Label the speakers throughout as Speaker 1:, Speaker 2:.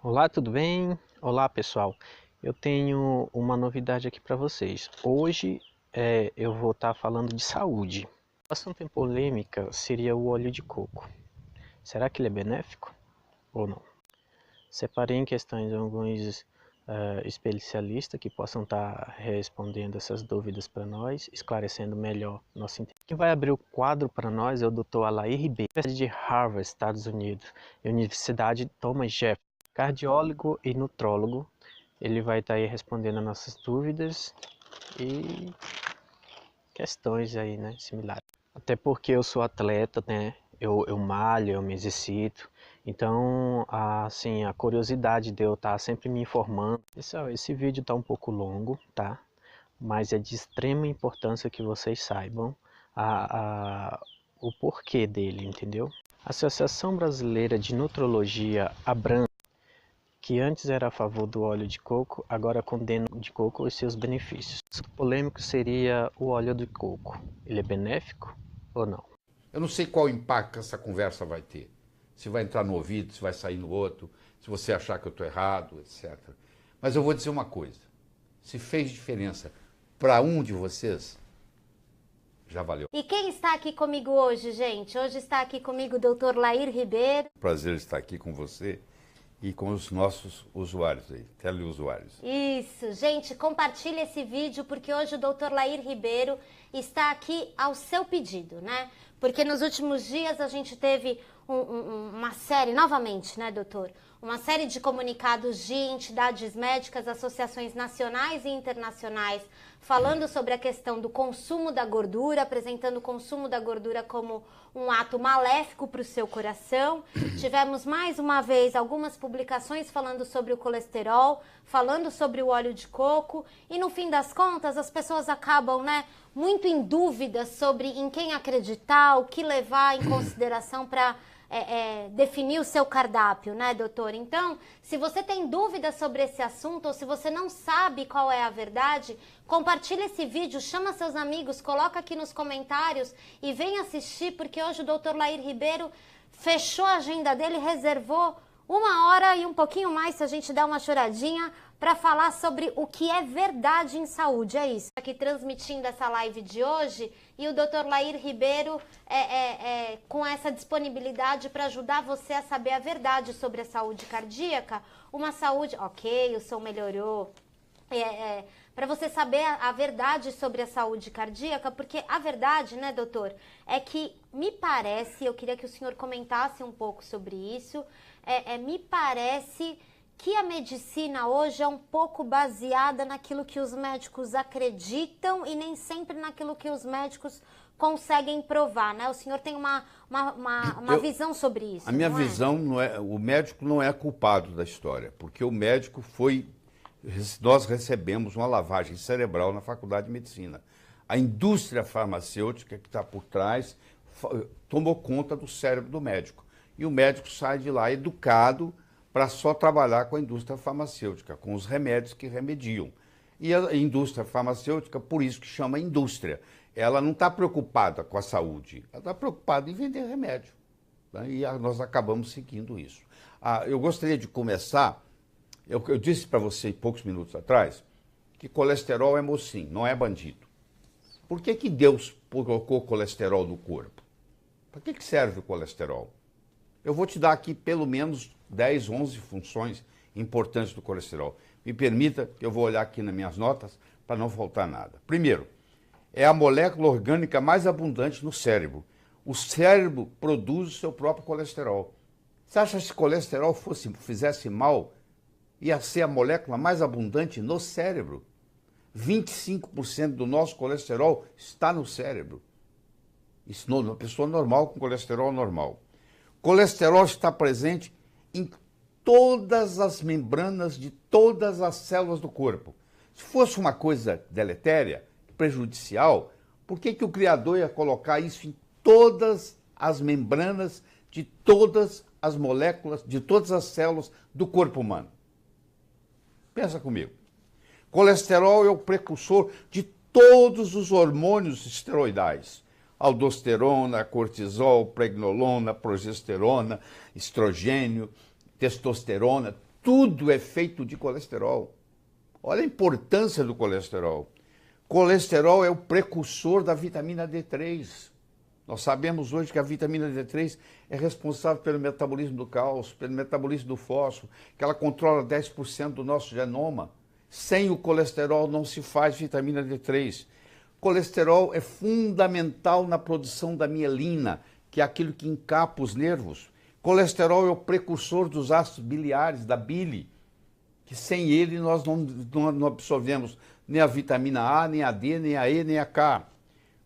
Speaker 1: Olá, tudo bem? Olá, pessoal. Eu tenho uma novidade aqui para vocês. Hoje eu vou estar falando de saúde. O assunto em polêmica seria o óleo de coco. Será que ele é benéfico ou não? Separei em questões alguns especialistas que possam estar respondendo essas dúvidas para nós, esclarecendo melhor nosso entendimento. Quem vai abrir o quadro para nós é o Dr. Alair Ribeiro, de Harvard, Estados Unidos, e Universidade Thomas Jefferson, cardiólogo e nutrólogo. Ele vai estar aí respondendo as nossas dúvidas e questões aí, né, similares. Até porque eu sou atleta, né? Eu malho, eu me exercito. Então, assim, a curiosidade de eu estar sempre me informando. Pessoal, esse vídeo está um pouco longo, tá? Mas é de extrema importância que vocês saibam o porquê dele, entendeu? A Associação Brasileira de Nutrologia, ABRAN, que antes era a favor do óleo de coco, agora condena o de coco e seus benefícios. O polêmico seria o óleo de coco. Ele é benéfico ou não?
Speaker 2: Eu não sei qual impacto que essa conversa vai ter. Se vai entrar no ouvido, se vai sair no outro, se você achar que eu estou errado, etc. Mas eu vou dizer uma coisa. Se fez diferença para um de vocês, já valeu.
Speaker 3: E quem está aqui comigo hoje, gente? Hoje está aqui comigo o Dr. Lair Ribeiro.
Speaker 2: Prazer estar aqui com você e com os nossos usuários aí, teleusuários.
Speaker 3: Isso, gente, compartilhe esse vídeo porque hoje o Dr. Lair Ribeiro está aqui ao seu pedido, né? Porque nos últimos dias a gente teve uma série, novamente, né, doutor? Uma série de comunicados de entidades médicas, associações nacionais e internacionais, falando sobre a questão do consumo da gordura, apresentando o consumo da gordura como um ato maléfico para o seu coração. Tivemos mais uma vez algumas publicações falando sobre o colesterol, falando sobre o óleo de coco, e no fim das contas as pessoas acabam, né, muito em dúvida sobre em quem acreditar, o que levar em consideração para definir o seu cardápio, né, doutor? Então, se você tem dúvidas sobre esse assunto ou se você não sabe qual é a verdade, compartilha esse vídeo, chama seus amigos, coloca aqui nos comentários e vem assistir, porque hoje o doutor Lair Ribeiro fechou a agenda dele, reservou 1 hora e um pouquinho mais, se a gente der uma choradinha, para falar sobre o que é verdade em saúde. É isso. Aqui transmitindo essa live de hoje e o Dr. Lair Ribeiro com essa disponibilidade para ajudar você a saber a verdade sobre a saúde cardíaca. Uma saúde... Ok, o som melhorou. Para você saber a verdade sobre a saúde cardíaca, porque a verdade, né, doutor, é que me parece, eu queria que o senhor comentasse um pouco sobre isso, me parece que a medicina hoje é um pouco baseada naquilo que os médicos acreditam e nem sempre naquilo que os médicos conseguem provar, né? O senhor tem uma visão sobre isso,
Speaker 2: A minha
Speaker 3: não é?
Speaker 2: visão não é... O médico não é culpado da história, porque o médico foi... Nós recebemos uma lavagem cerebral na Faculdade de Medicina. A indústria farmacêutica que está por trás tomou conta do cérebro do médico. E o médico sai de lá educado para só trabalhar com a indústria farmacêutica, com os remédios que remediam. E a indústria farmacêutica, por isso que chama indústria, ela não está preocupada com a saúde, ela está preocupada em vender remédio. Né? E nós acabamos seguindo isso. Eu gostaria de começar, eu disse para você poucos minutos atrás, que colesterol é mocinho, não é bandido. Por que que Deus colocou colesterol no corpo? Para que serve o colesterol? Eu vou te dar aqui pelo menos 10, 11 funções importantes do colesterol. Me permita que eu vou olhar aqui nas minhas notas para não faltar nada. Primeiro, é a molécula orgânica mais abundante no cérebro. O cérebro produz o seu próprio colesterol. Você acha que se colesterol fizesse mal, ia ser a molécula mais abundante no cérebro? 25% do nosso colesterol está no cérebro. Isso numa pessoa normal com colesterol normal. Colesterol está presente em todas as membranas de todas as células do corpo. Se fosse uma coisa deletéria, prejudicial, por que que o Criador ia colocar isso em todas as membranas de todas as moléculas, de todas as células do corpo humano? Pensa comigo. Colesterol é o precursor de todos os hormônios esteroidais. Aldosterona, cortisol, pregnolona, progesterona, estrogênio, testosterona, tudo é feito de colesterol. Olha a importância do colesterol. Colesterol é o precursor da vitamina D3. Nós sabemos hoje que a vitamina D3 é responsável pelo metabolismo do cálcio, pelo metabolismo do fósforo, que ela controla 10% do nosso genoma. Sem o colesterol não se faz vitamina D3. Colesterol é fundamental na produção da mielina, que é aquilo que encapa os nervos. Colesterol é o precursor dos ácidos biliares, da bile, que sem ele nós não absorvemos nem a vitamina A, nem a D, nem a E, nem a K.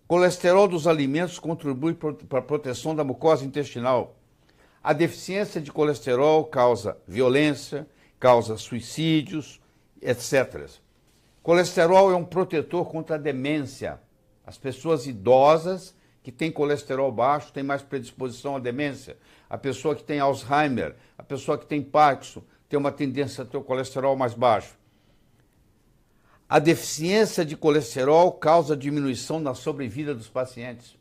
Speaker 2: Colesterol dos alimentos contribui para a proteção da mucosa intestinal. A deficiência de colesterol causa violência, causa suicídios, etc. Colesterol é um protetor contra a demência. As pessoas idosas que têm colesterol baixo têm mais predisposição à demência. A pessoa que tem Alzheimer, a pessoa que tem Parkinson, tem uma tendência a ter o colesterol mais baixo. A deficiência de colesterol causa diminuição na sobrevida dos pacientes.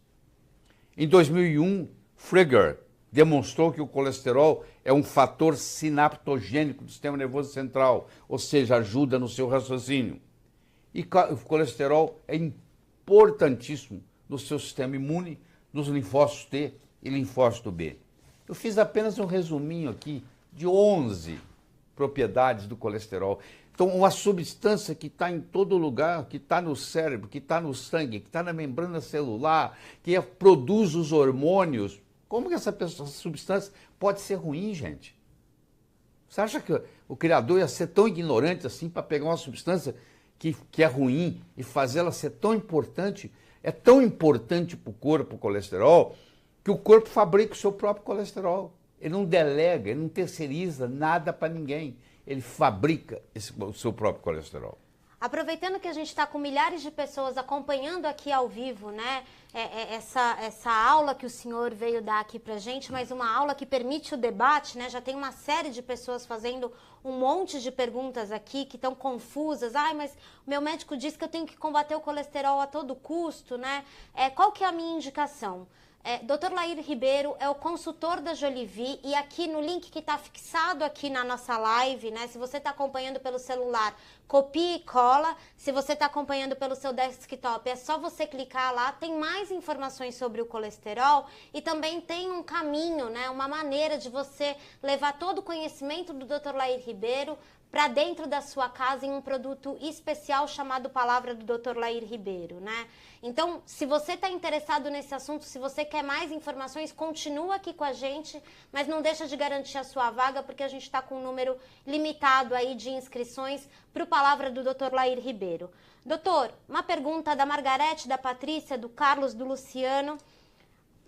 Speaker 2: Em 2001, Frege demonstrou que o colesterol é um fator sinaptogênico do sistema nervoso central, ou seja, ajuda no seu raciocínio. E o colesterol é importantíssimo no seu sistema imune, nos linfócitos T e linfócito B. Eu fiz apenas um resuminho aqui de 11 propriedades do colesterol. Então, uma substância que está em todo lugar, que está no cérebro, que está no sangue, que está na membrana celular, que produz os hormônios. Como que essa substância pode ser ruim, gente? Você acha que o Criador ia ser tão ignorante assim para pegar uma substância que é ruim e fazê-la ser tão importante? É tão importante para o corpo o colesterol que o corpo fabrica o seu próprio colesterol. Ele não delega, ele não terceiriza nada para ninguém. Ele fabrica o seu próprio colesterol.
Speaker 3: Aproveitando que a gente está com milhares de pessoas acompanhando aqui ao vivo, né? Essa aula que o senhor veio dar aqui pra gente, mas uma aula que permite o debate, né? Já tem uma série de pessoas fazendo um monte de perguntas aqui que estão confusas. Ai, mas o meu médico disse que eu tenho que combater o colesterol a todo custo, né? Qual que é a minha indicação? Dr. Lair Ribeiro é o consultor da Jolivie e aqui no link que está fixado aqui na nossa live, né? Se você está acompanhando pelo celular, copia e cola. Se você está acompanhando pelo seu desktop, é só você clicar lá. Tem mais informações sobre o colesterol e também tem um caminho, né? Uma maneira de você levar todo o conhecimento do Dr. Lair Ribeiro para dentro da sua casa em um produto especial chamado Palavra do Dr. Lair Ribeiro, né? Então, se você está interessado nesse assunto, se você quer mais informações, continua aqui com a gente, mas não deixa de garantir a sua vaga, porque a gente está com um número limitado aí de inscrições para o Palavra do Dr. Lair Ribeiro. Doutor, uma pergunta da Margarete, da Patrícia, do Carlos, do Luciano.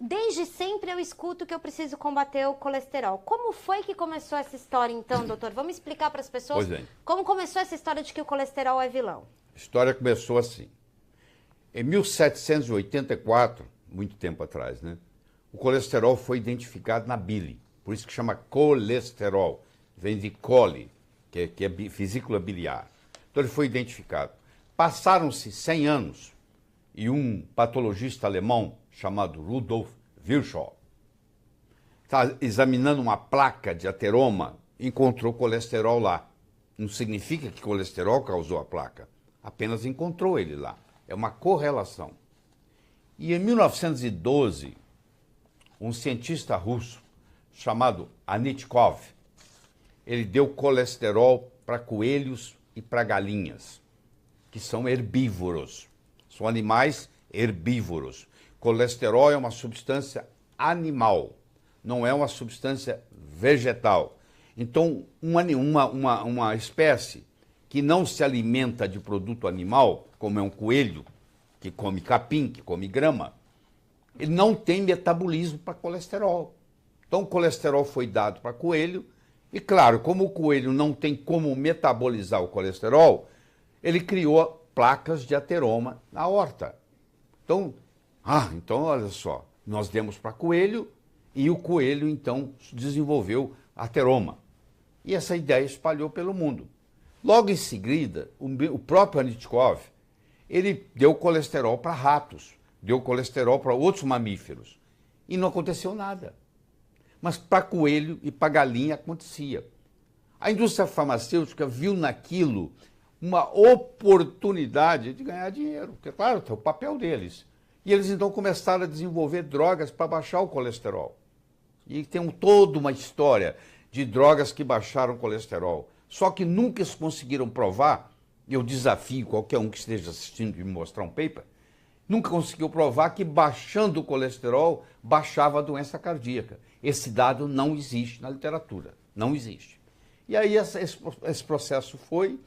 Speaker 3: Desde sempre eu escuto que eu preciso combater o colesterol. Como foi que começou essa história, então, doutor? Vamos explicar para as pessoas como começou essa história de que o colesterol é vilão.
Speaker 2: A história começou assim. Em 1784, muito tempo atrás, né? O colesterol foi identificado na bile. Por isso que chama colesterol. Vem de coli, que é vesícula biliar. Então ele foi identificado. Passaram-se 100 anos e um patologista alemão chamado Rudolf Virchow está examinando uma placa de ateroma, encontrou colesterol lá. Não significa que colesterol causou a placa, apenas encontrou ele lá. É uma correlação. E em 1912, um cientista russo chamado Anitkov, ele deu colesterol para coelhos e para galinhas, que são herbívoros. São animais herbívoros. Colesterol é uma substância animal, não é uma substância vegetal. Então, uma espécie que não se alimenta de produto animal, como é um coelho, que come capim, que come grama, ele não tem metabolismo para colesterol. Então, o colesterol foi dado para coelho, e claro, como o coelho não tem como metabolizar o colesterol, ele criou placas de ateroma na horta. Então, olha só, nós demos para coelho e o coelho, então, desenvolveu ateroma. E essa ideia espalhou pelo mundo. Logo em seguida, o próprio Anitkov, ele deu colesterol para ratos, deu colesterol para outros mamíferos. E não aconteceu nada. Mas para coelho e para galinha acontecia. A indústria farmacêutica viu naquilo uma oportunidade de ganhar dinheiro, porque, claro, é o papel deles. E eles então começaram a desenvolver drogas para baixar o colesterol. E tem toda uma história de drogas que baixaram o colesterol. Só que nunca eles conseguiram provar, eu desafio qualquer um que esteja assistindo e me mostrar um paper, nunca conseguiu provar que baixando o colesterol baixava a doença cardíaca. Esse dado não existe na literatura, não existe. E aí esse processo foi,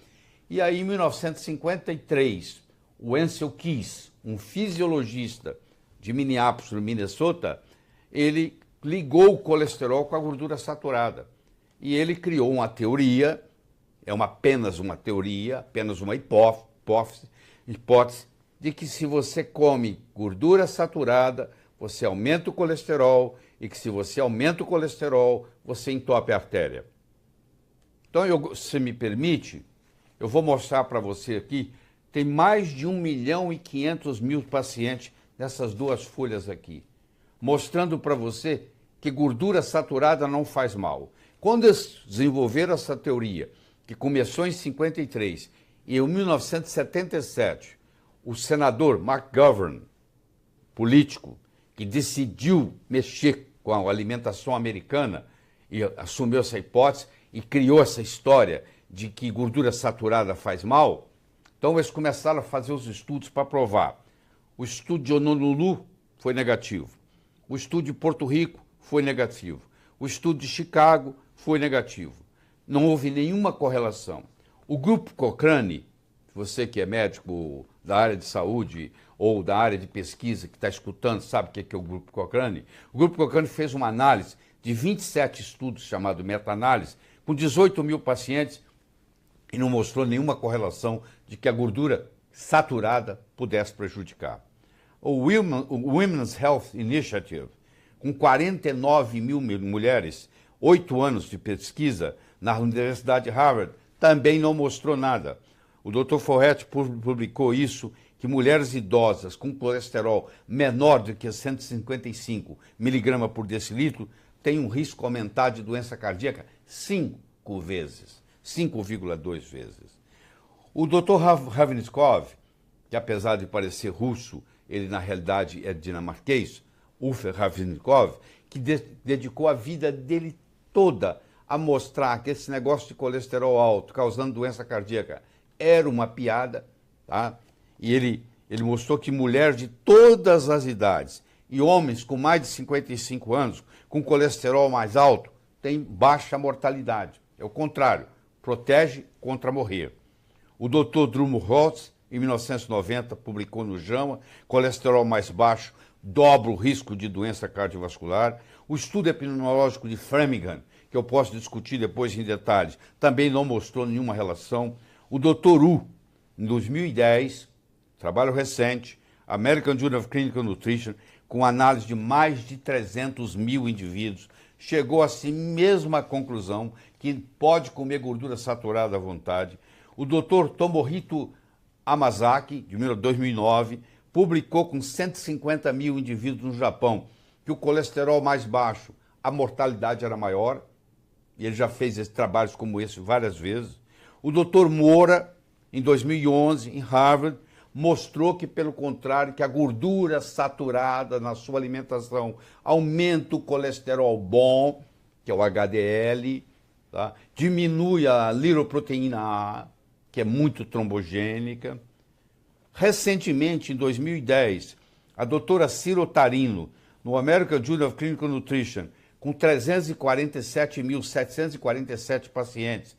Speaker 2: e aí em 1953, o Ancel Keys, um fisiologista de Minneapolis, no Minnesota, ele ligou o colesterol com a gordura saturada. E ele criou uma teoria, apenas uma teoria, apenas uma hipótese, de que se você come gordura saturada, você aumenta o colesterol, e que se você aumenta o colesterol, você entope a artéria. Então, se me permite, eu vou mostrar para você aqui, tem mais de 1.500.000 pacientes nessas duas folhas aqui, mostrando para você que gordura saturada não faz mal. Quando eles desenvolveram essa teoria, que começou em 53, e em 1977, o senador McGovern, político, que decidiu mexer com a alimentação americana e assumiu essa hipótese e criou essa história de que gordura saturada faz mal, então eles começaram a fazer os estudos para provar. O estudo de Honolulu foi negativo. O estudo de Porto Rico foi negativo. O estudo de Chicago foi negativo. Não houve nenhuma correlação. O grupo Cochrane, você que é médico da área de saúde ou da área de pesquisa que está escutando, sabe o que é o grupo Cochrane? O grupo Cochrane fez uma análise de 27 estudos, chamado meta-análise, com 18.000 pacientes e não mostrou nenhuma correlação de que a gordura saturada pudesse prejudicar. O Women's Health Initiative, com 49.000 mulheres, 8 anos de pesquisa na Universidade de Harvard, também não mostrou nada. O Dr. Forret publicou isso, que mulheres idosas com colesterol menor do que 155 miligramas por decilitro têm um risco aumentado de doença cardíaca 5 vezes, 5,2 vezes. O Dr. Ravnitskov, que apesar de parecer russo, ele na realidade é dinamarquês, Uffe Ravnitskov, que dedicou a vida dele toda a mostrar que esse negócio de colesterol alto causando doença cardíaca era uma piada, tá? E ele mostrou que mulheres de todas as idades e homens com mais de 55 anos, com colesterol mais alto, têm baixa mortalidade. É o contrário, protege contra morrer. O Dr. Drummond Holtz, em 1990, publicou no JAMA, colesterol mais baixo dobra o risco de doença cardiovascular. O estudo epidemiológico de Framingham, que eu posso discutir depois em detalhes, também não mostrou nenhuma relação. O Dr. Wu, em 2010, trabalho recente, American Journal of Clinical Nutrition, com análise de mais de 300.000 indivíduos, chegou a si mesma à conclusão que pode comer gordura saturada à vontade. O Dr. Tomohito Amazaki, de 2009, publicou com 150.000 indivíduos no Japão que o colesterol mais baixo, a mortalidade era maior, e ele já fez trabalhos como esse várias vezes. O Dr. Moura, em 2011, em Harvard, mostrou que, pelo contrário, que a gordura saturada na sua alimentação aumenta o colesterol bom, que é o HDL, tá? Diminui a lipoproteína A, que é muito trombogênica. Recentemente, em 2010, a doutora Ciro Tarino, no American Journal of Clinical Nutrition, com 347.747 pacientes,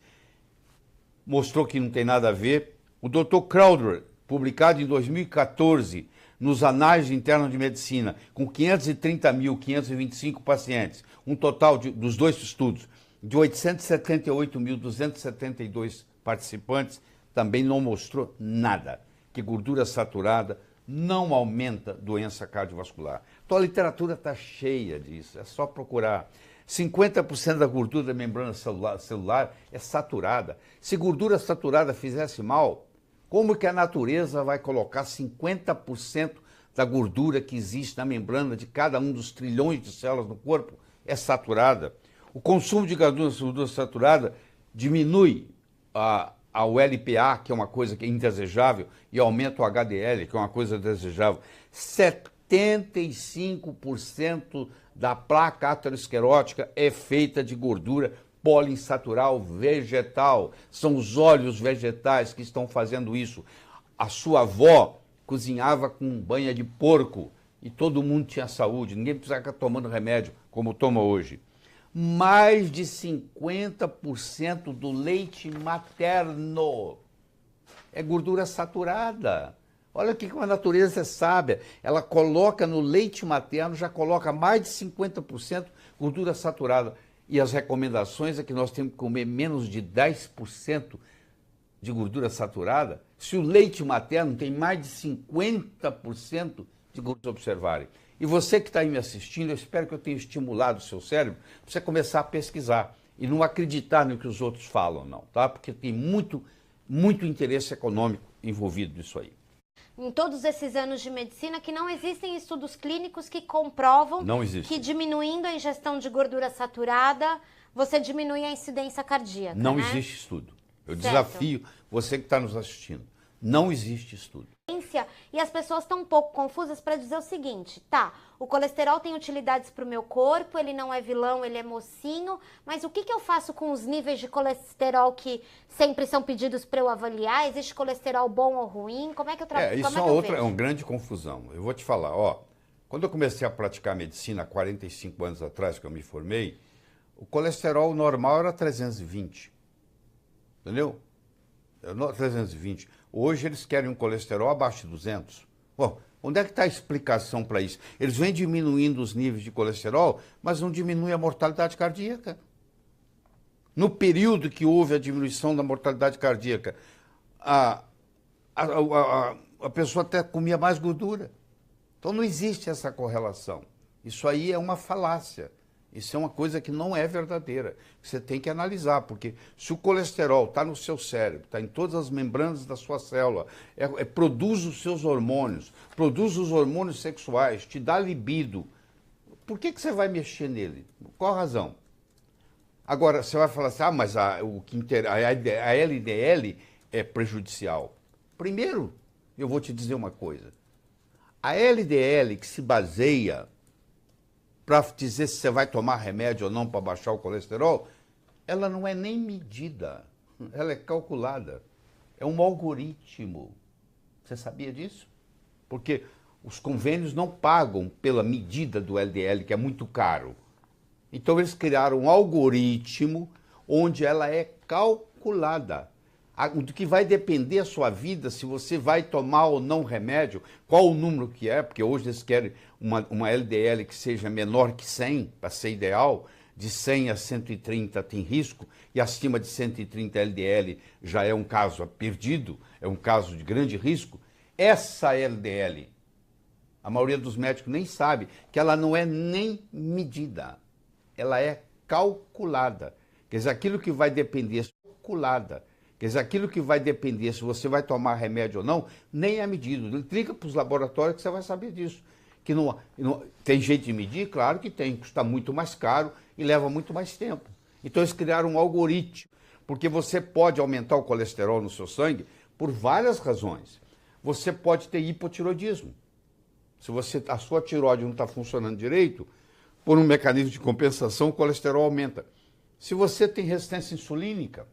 Speaker 2: mostrou que não tem nada a ver. O Dr. Crowder, publicado em 2014, nos Anais Internos de Medicina, com 530.525 pacientes, um total dos dois estudos de 878.272 participantes, também não mostrou nada, que gordura saturada não aumenta doença cardiovascular. Então a literatura está cheia disso, é só procurar. 50% da gordura da membrana celular é saturada. Se gordura saturada fizesse mal, como que a natureza vai colocar 50% da gordura que existe na membrana de cada um dos trilhões de células no corpo é saturada? O consumo de gordura saturada diminui o LPA, que é uma coisa que é indesejável, e aumenta o HDL, que é uma coisa desejável. 75% da placa aterosclerótica é feita de gordura poliinsatural vegetal. São os óleos vegetais que estão fazendo isso. A sua avó cozinhava com banha de porco e todo mundo tinha saúde, ninguém precisava ficar tomando remédio como toma hoje. Mais de 50% do leite materno é gordura saturada. Olha o que a natureza é sábia. Ela coloca no leite materno, já coloca mais de 50% gordura saturada. E as recomendações é que nós temos que comer menos de 10% de gordura saturada. Se o leite materno tem mais de 50% de gordura, observarem. E você que está aí me assistindo, eu espero que eu tenha estimulado o seu cérebro para você começar a pesquisar e não acreditar no que os outros falam, não, tá? Porque tem muito interesse econômico envolvido nisso aí.
Speaker 3: Em todos esses anos de medicina, que não existem estudos clínicos que comprovam que diminuindo a ingestão de gordura saturada, você diminui a incidência cardíaca,
Speaker 2: Não
Speaker 3: né?
Speaker 2: existe estudo. Eu desafio você que está nos assistindo. Não existe estudo.
Speaker 3: E as pessoas estão um pouco confusas para dizer o seguinte, tá, o colesterol tem utilidades para o meu corpo, ele não é vilão, ele é mocinho, mas o que eu faço com os níveis de colesterol que sempre são pedidos para eu avaliar? Existe colesterol bom ou ruim? Como é que eu trabalho?
Speaker 2: Isso é uma grande confusão. Eu vou te falar, quando eu comecei a praticar medicina há 45 anos atrás, que eu me formei, o colesterol normal era 320, entendeu? 320. Hoje eles querem um colesterol abaixo de 200. Bom, onde é que está a explicação para isso? Eles vêm diminuindo os níveis de colesterol, mas não diminui a mortalidade cardíaca. No período que houve a diminuição da mortalidade cardíaca, a pessoa até comia mais gordura. Então não existe essa correlação. Isso aí é uma falácia. Isso é uma coisa que não é verdadeira. Você tem que analisar, porque se o colesterol está no seu cérebro, está em todas as membranas da sua célula, produz os seus hormônios, produz os hormônios sexuais, te dá libido, por que você vai mexer nele? Qual a razão? Agora, você vai falar assim, mas a LDL é prejudicial. Primeiro, eu vou te dizer uma coisa. A LDL que se baseia para dizer se você vai tomar remédio ou não para baixar o colesterol, ela não é nem medida, ela é calculada. É um algoritmo. Você sabia disso? Porque os convênios não pagam pela medida do LDL, que é muito caro. Então eles criaram um algoritmo onde ela é calculada. Do que vai depender a sua vida, se você vai tomar ou não remédio, qual o número que é, porque hoje eles querem uma LDL que seja menor que 100, para ser ideal, de 100 a 130 tem risco, e acima de 130 LDL já é um caso perdido, é um caso de grande risco. Essa LDL, a maioria dos médicos nem sabe que ela não é nem medida, ela é calculada. Quer dizer, aquilo que vai depender é calculada. Quer dizer, aquilo que vai depender se você vai tomar remédio ou não, nem é medido. Liga para os laboratórios que você vai saber disso. Que tem jeito de medir? Claro que tem, custa muito mais caro e leva muito mais tempo. Então eles criaram um algoritmo, porque você pode aumentar o colesterol no seu sangue por várias razões. Você pode ter hipotiroidismo. Se a sua tireoide não está funcionando direito, por um mecanismo de compensação, o colesterol aumenta. Se você tem resistência insulínica,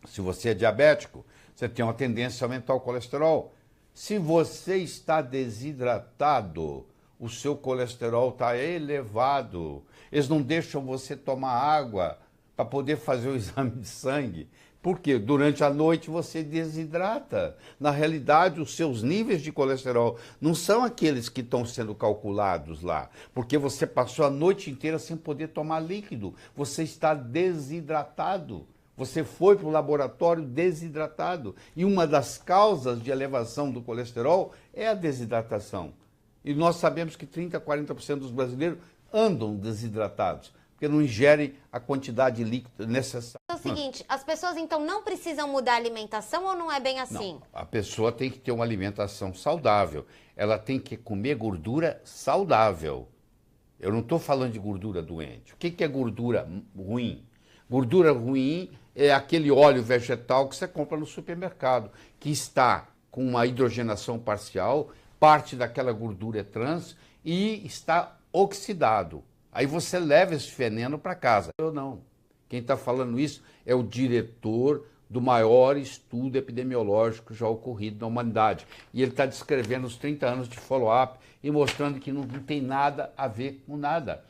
Speaker 2: se você é diabético, você tem uma tendência a aumentar o colesterol. Se você está desidratado, o seu colesterol está elevado. Eles não deixam você tomar água para poder fazer o exame de sangue. Por quê? Durante a noite você desidrata. Na realidade, os seus níveis de colesterol não são aqueles que estão sendo calculados lá, porque você passou a noite inteira sem poder tomar líquido. Você está desidratado. Você foi para o laboratório desidratado. E uma das causas de elevação do colesterol é a desidratação. E nós sabemos que 30% a 40% dos brasileiros andam desidratados, porque não ingerem a quantidade de líquido necessária.
Speaker 3: É o seguinte, as pessoas então não precisam mudar a alimentação ou não é bem assim?
Speaker 2: Não, a pessoa tem que ter uma alimentação saudável. Ela tem que comer gordura saudável. Eu não estou falando de gordura doente. O que é gordura ruim? Gordura ruim é aquele óleo vegetal que você compra no supermercado, que está com uma hidrogenação parcial, parte daquela gordura é trans e está oxidado. Aí você leva esse veneno para casa. Eu não. Quem está falando isso é o diretor do maior estudo epidemiológico já ocorrido na humanidade. E ele está descrevendo os 30 anos de follow-up e mostrando que não tem nada a ver com nada.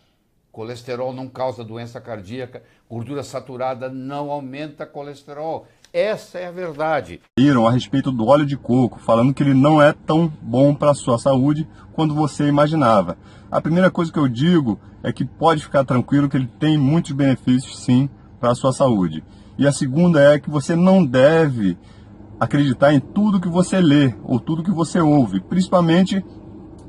Speaker 2: Colesterol não causa doença cardíaca, gordura saturada não aumenta colesterol. Essa é a verdade.
Speaker 4: A respeito do óleo de coco, falando que ele não é tão bom para a sua saúde quanto você imaginava. A primeira coisa que eu digo é que pode ficar tranquilo que ele tem muitos benefícios, sim, para a sua saúde. E a segunda é que você não deve acreditar em tudo que você lê ou tudo que você ouve, principalmente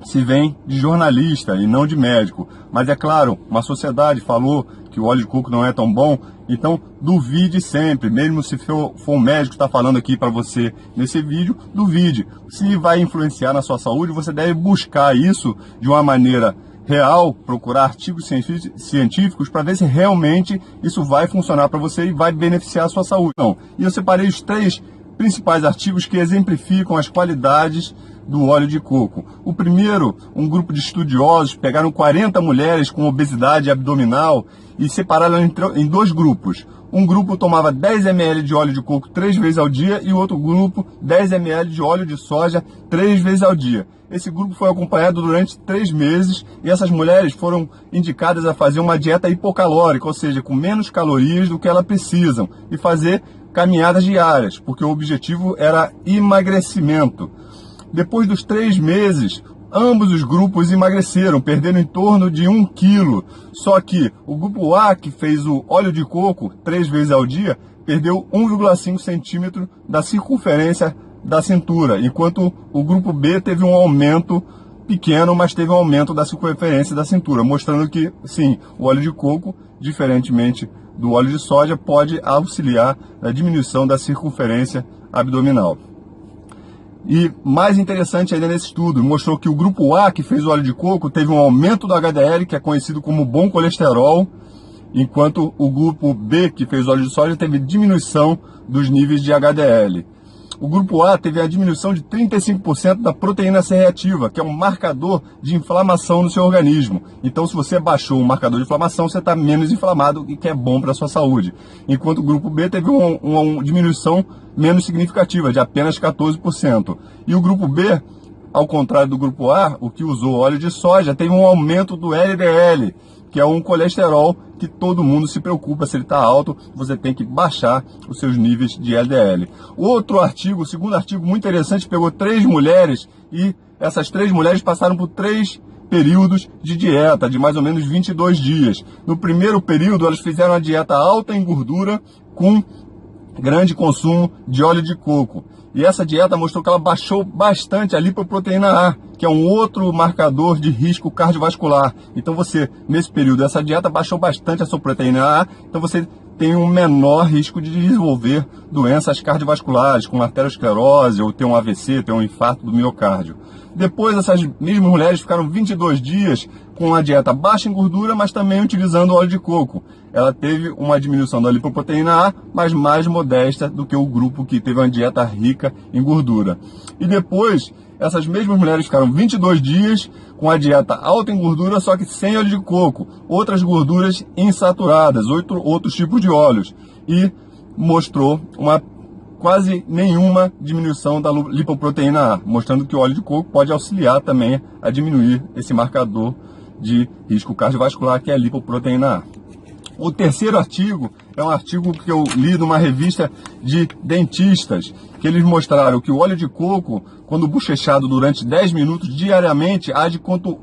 Speaker 4: se vem de jornalista e não de médico. Mas é claro, uma sociedade falou que o óleo de coco não é tão bom, então duvide sempre, mesmo se for um médico que está falando aqui para você nesse vídeo, duvide. Se vai influenciar na sua saúde, você deve buscar isso de uma maneira real, procurar artigos científicos para ver se realmente isso vai funcionar para você e vai beneficiar a sua saúde. Não. E eu separei os 3 principais artigos que exemplificam as qualidades do óleo de coco. O primeiro, um grupo de estudiosos pegaram 40 mulheres com obesidade abdominal e separaram em 2 grupos. Um grupo tomava 10 ml de óleo de coco 3 vezes ao dia e o outro grupo 10 ml de óleo de soja 3 vezes ao dia. Esse grupo foi acompanhado durante 3 meses e essas mulheres foram indicadas a fazer uma dieta hipocalórica, ou seja, com menos calorias do que elas precisam, e fazer caminhadas diárias, porque o objetivo era emagrecimento. Depois dos 3 meses, ambos os grupos emagreceram, perdendo em torno de 1 quilo. Só que o grupo A, que fez o óleo de coco 3 vezes ao dia, perdeu 1,5 centímetro da circunferência da cintura, enquanto o grupo B teve um aumento pequeno, mas teve um aumento da circunferência da cintura, mostrando que, sim, o óleo de coco, diferentemente do óleo de soja, pode auxiliar na diminuição da circunferência abdominal. E mais interessante ainda nesse estudo, mostrou que o grupo A, que fez o óleo de coco, teve um aumento do HDL, que é conhecido como bom colesterol, enquanto o grupo B, que fez o óleo de soja, teve diminuição dos níveis de HDL. O grupo A teve a diminuição de 35% da proteína C reativa, que é um marcador de inflamação no seu organismo. Então, se você baixou o marcador de inflamação, você está menos inflamado, e que é bom para a sua saúde. Enquanto o grupo B teve uma diminuição menos significativa, de apenas 14%. E o grupo B, ao contrário do grupo A, o que usou óleo de soja, teve um aumento do LDL, que é um colesterol que todo mundo se preocupa. Se ele está alto, você tem que baixar os seus níveis de LDL. Outro artigo, o segundo artigo muito interessante, pegou 3 mulheres e essas 3 mulheres passaram por 3 períodos de dieta, de mais ou menos 22 dias. No primeiro período, elas fizeram a dieta alta em gordura com grande consumo de óleo de coco. E essa dieta mostrou que ela baixou bastante a lipoproteína A, que é um outro marcador de risco cardiovascular. Então você, nesse período dessa dieta, baixou bastante a sua proteína A, então você tem um menor risco de desenvolver doenças cardiovasculares, como arteriosclerose, ou ter um AVC, ter um infarto do miocárdio. Depois, essas mesmas mulheres ficaram 22 dias com a dieta baixa em gordura, mas também utilizando óleo de coco. Ela teve uma diminuição da lipoproteína A, mas mais modesta do que o grupo que teve uma dieta rica em gordura. E depois, essas mesmas mulheres ficaram 22 dias com a dieta alta em gordura, só que sem óleo de coco, outras gorduras insaturadas, outros tipos de óleos. E mostrou uma quase nenhuma diminuição da lipoproteína A, mostrando que o óleo de coco pode auxiliar também a diminuir esse marcador de risco cardiovascular, que é a lipoproteína A. O terceiro artigo é um artigo que eu li numa revista de dentistas, que eles mostraram que o óleo de coco, quando bochechado durante 10 minutos diariamente, age como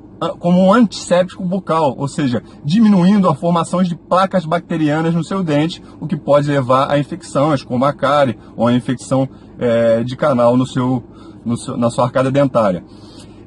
Speaker 4: um antisséptico bucal, ou seja, diminuindo a formação de placas bacterianas no seu dente, o que pode levar a infecções como a cárie ou a infecção de canal na sua arcada dentária.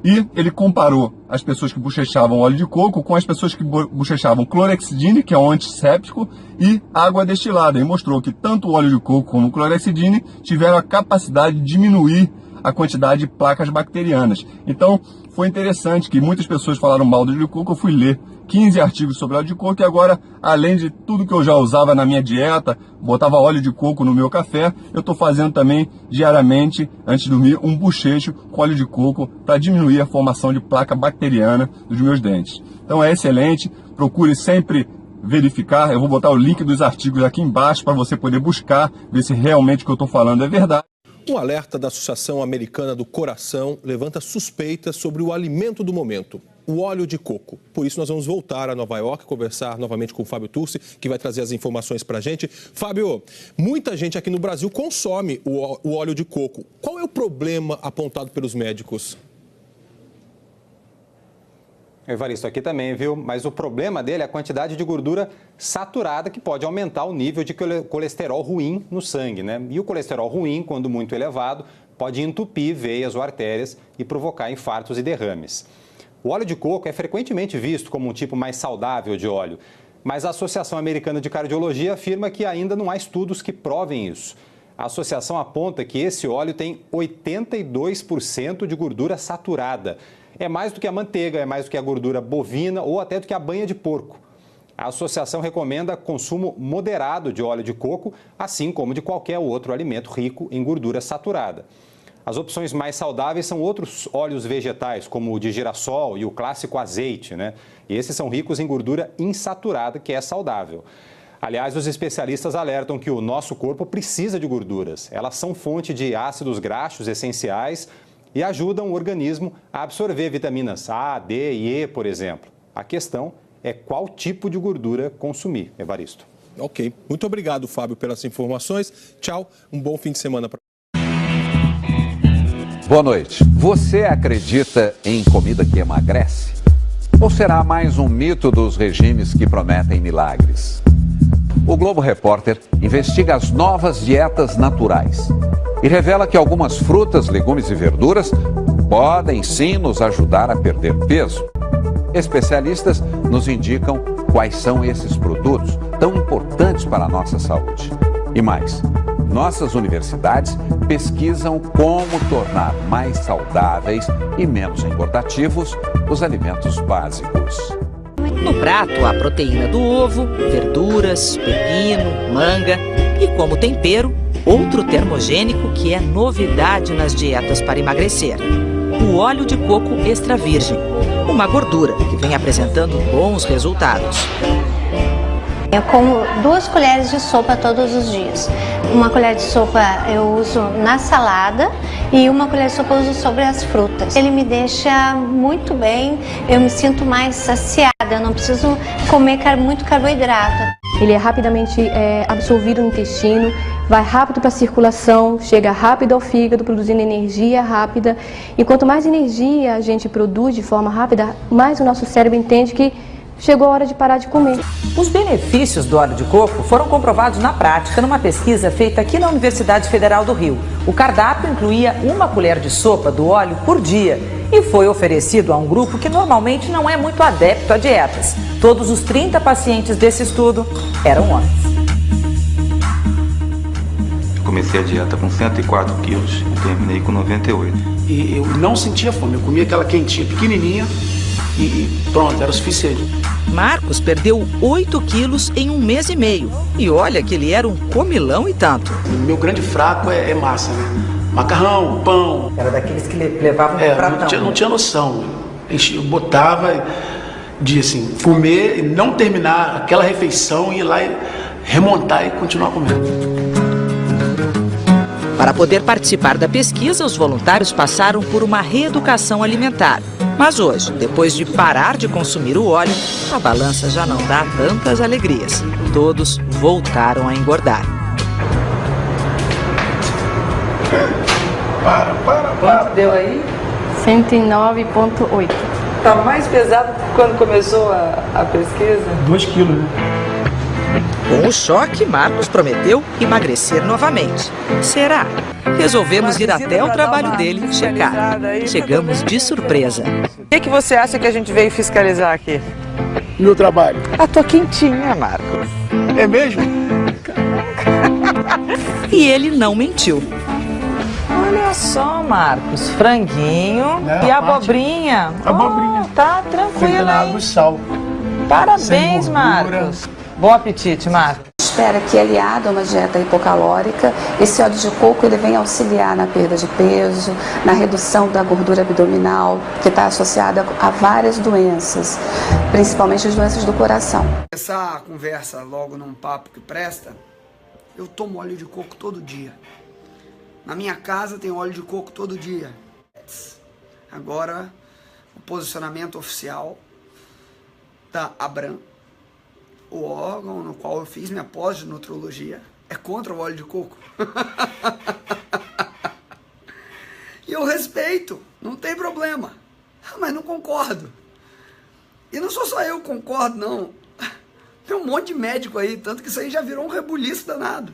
Speaker 4: E ele comparou as pessoas que bochechavam óleo de coco com as pessoas que bochechavam clorexidine, que é um antisséptico, e água destilada. E mostrou que tanto o óleo de coco como o clorexidine tiveram a capacidade de diminuir a quantidade de placas bacterianas. Então, foi interessante que muitas pessoas falaram mal do óleo de coco. Eu fui ler 15 artigos sobre óleo de coco e agora, além de tudo que eu já usava na minha dieta, botava óleo de coco no meu café, eu estou fazendo também diariamente, antes de dormir, um bochecho com óleo de coco para diminuir a formação de placa bacteriana dos meus dentes. Então é excelente, procure sempre verificar, eu vou botar o link dos artigos aqui embaixo para você poder buscar, ver se realmente o que eu estou falando é verdade.
Speaker 5: Um alerta da Associação Americana do Coração levanta suspeitas sobre o alimento do momento, o óleo de coco. Por isso nós vamos voltar a Nova York, conversar novamente com o Fábio Turci, que vai trazer as informações para a gente. Fábio, muita gente aqui no Brasil consome o óleo de coco. Qual é o problema apontado pelos médicos?
Speaker 6: Evaristo, aqui também, viu? Mas o problema dele é a quantidade de gordura saturada que pode aumentar o nível de colesterol ruim no sangue, né? E o colesterol ruim, quando muito elevado, pode entupir veias ou artérias e provocar infartos e derrames. O óleo de coco é frequentemente visto como um tipo mais saudável de óleo, mas a Associação Americana de Cardiologia afirma que ainda não há estudos que provem isso. A associação aponta que esse óleo tem 82% de gordura saturada. É mais do que a manteiga, é mais do que a gordura bovina ou até do que a banha de porco. A associação recomenda consumo moderado de óleo de coco, assim como de qualquer outro alimento rico em gordura saturada. As opções mais saudáveis são outros óleos vegetais, como o de girassol e o clássico azeite, né? E esses são ricos em gordura insaturada, que é saudável. Aliás, os especialistas alertam que o nosso corpo precisa de gorduras. Elas são fonte de ácidos graxos essenciais e ajudam o organismo a absorver vitaminas A, D e E, por exemplo. A questão é qual tipo de gordura consumir, Evaristo.
Speaker 5: Ok. Muito obrigado, Fábio, pelas informações. Tchau. Um bom fim de semana para
Speaker 7: Boa noite. Você acredita em comida que emagrece? Ou será mais um mito dos regimes que prometem milagres? O Globo Repórter investiga as novas dietas naturais e revela que algumas frutas, legumes e verduras podem sim nos ajudar a perder peso. Especialistas nos indicam quais são esses produtos tão importantes para a nossa saúde. E mais, nossas universidades pesquisam como tornar mais saudáveis e menos engordativos os alimentos básicos.
Speaker 8: No prato há proteína do ovo, verduras, pepino, manga e, como tempero, outro termogênico que é novidade nas dietas para emagrecer: o óleo de coco extra virgem, uma gordura que vem apresentando bons resultados.
Speaker 9: Eu como 2 colheres de sopa todos os dias. Uma colher de sopa eu uso na salada e uma colher de sopa eu uso sobre as frutas. Ele me deixa muito bem, eu me sinto mais saciada, eu não preciso comer muito carboidrato.
Speaker 10: Ele é rapidamente absorvido no intestino, vai rápido para a circulação, chega rápido ao fígado, produzindo energia rápida. E quanto mais energia a gente produz de forma rápida, mais o nosso cérebro entende que chegou a hora de parar de comer.
Speaker 8: Os benefícios do óleo de coco foram comprovados na prática numa pesquisa feita aqui na Universidade Federal do Rio. O cardápio incluía 1 colher de sopa do óleo por dia e foi oferecido a um grupo que normalmente não é muito adepto a dietas. Todos os 30 pacientes desse estudo eram homens.
Speaker 11: Eu comecei a dieta com 104 quilos e terminei com 98.
Speaker 12: E eu não sentia fome, eu comia aquela quentinha pequenininha e pronto, era o suficiente.
Speaker 8: Marcos perdeu 8 quilos em 1 mês e meio. E olha que ele era um comilão e tanto.
Speaker 12: O meu grande fraco é massa, né? Macarrão, pão.
Speaker 8: Era daqueles que levavam um pratão.
Speaker 12: Não tinha noção. Eu botava de assim, comer e não terminar aquela refeição, ir lá e remontar e continuar comendo.
Speaker 8: Para poder participar da pesquisa, os voluntários passaram por uma reeducação alimentar. Mas hoje, depois de parar de consumir o óleo, a balança já não dá tantas alegrias. Todos voltaram a engordar. Quanto deu aí?
Speaker 10: 109,8.
Speaker 8: Tá mais pesado que quando começou a pesquisa?
Speaker 12: 2 quilos, né?
Speaker 8: Com o choque, Marcos prometeu emagrecer novamente. Será? Resolvemos ir até o trabalho dele checar. Chegamos de surpresa. O que você acha que a gente veio fiscalizar aqui?
Speaker 12: Meu trabalho.
Speaker 8: A tua quentinha, Marcos.
Speaker 12: É mesmo?
Speaker 8: E ele não mentiu. Olha só, Marcos, franguinho e abobrinha.
Speaker 12: Abobrinha.
Speaker 8: Tá tranquilo,
Speaker 12: água e sal.
Speaker 8: Parabéns, Marcos. Bom apetite, Marcos.
Speaker 13: Espera que, aliado a uma dieta hipocalórica, esse óleo de coco ele vem auxiliar na perda de peso, na redução da gordura abdominal, que está associada a várias doenças, principalmente as doenças do coração.
Speaker 14: Essa conversa logo num papo que presta, eu tomo óleo de coco todo dia. Na minha casa tem óleo de coco todo dia. Agora, o posicionamento oficial da Abram, o órgão no qual eu fiz minha pós de nutrologia, é contra o óleo de coco. E eu respeito, não tem problema. Mas não concordo. E não sou só eu que concordo, não. Tem um monte de médico aí, tanto que isso aí já virou um rebuliço danado.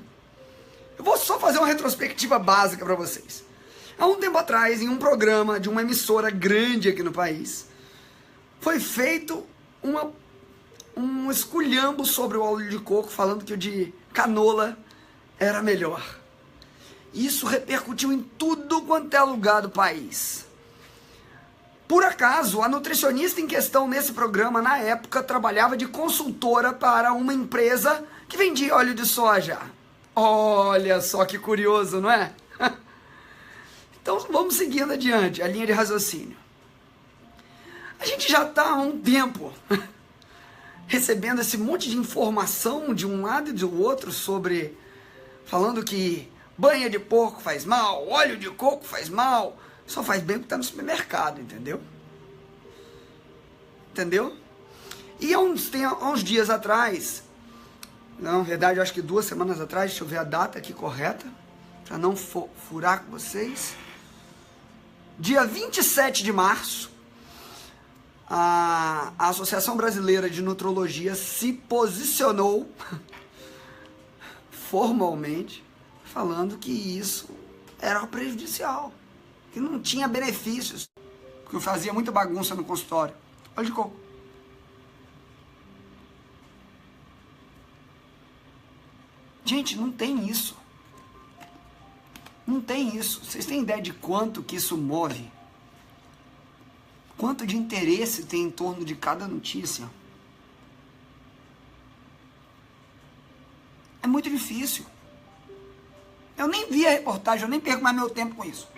Speaker 14: Eu vou só fazer uma retrospectiva básica para vocês. Há um tempo atrás, em um programa de uma emissora grande aqui no país, foi feito um esculhambo sobre o óleo de coco, falando que o de canola era melhor. Isso repercutiu em tudo quanto é lugar do país. Por acaso, a nutricionista em questão nesse programa, na época, trabalhava de consultora para uma empresa que vendia óleo de soja. Olha só que curioso, não é? Então vamos seguindo adiante, a linha de raciocínio. A gente já está há um tempo recebendo esse monte de informação de um lado e do outro sobre, falando que banha de porco faz mal, óleo de coco faz mal, só faz bem porque está no supermercado, entendeu? Entendeu? E há uns dias atrás, na verdade, acho que 2 semanas atrás, deixa eu ver a data aqui correta, para não furar com vocês. Dia 27 de março, a Associação Brasileira de Nutrologia se posicionou formalmente, falando que isso era prejudicial, que não tinha benefícios, que fazia muita bagunça no consultório. Óleo de coco. Gente, não tem isso. Não tem isso. Vocês têm ideia de quanto que isso move? Quanto de interesse tem em torno de cada notícia? É muito difícil. Eu nem vi a reportagem, eu nem perco mais meu tempo com isso.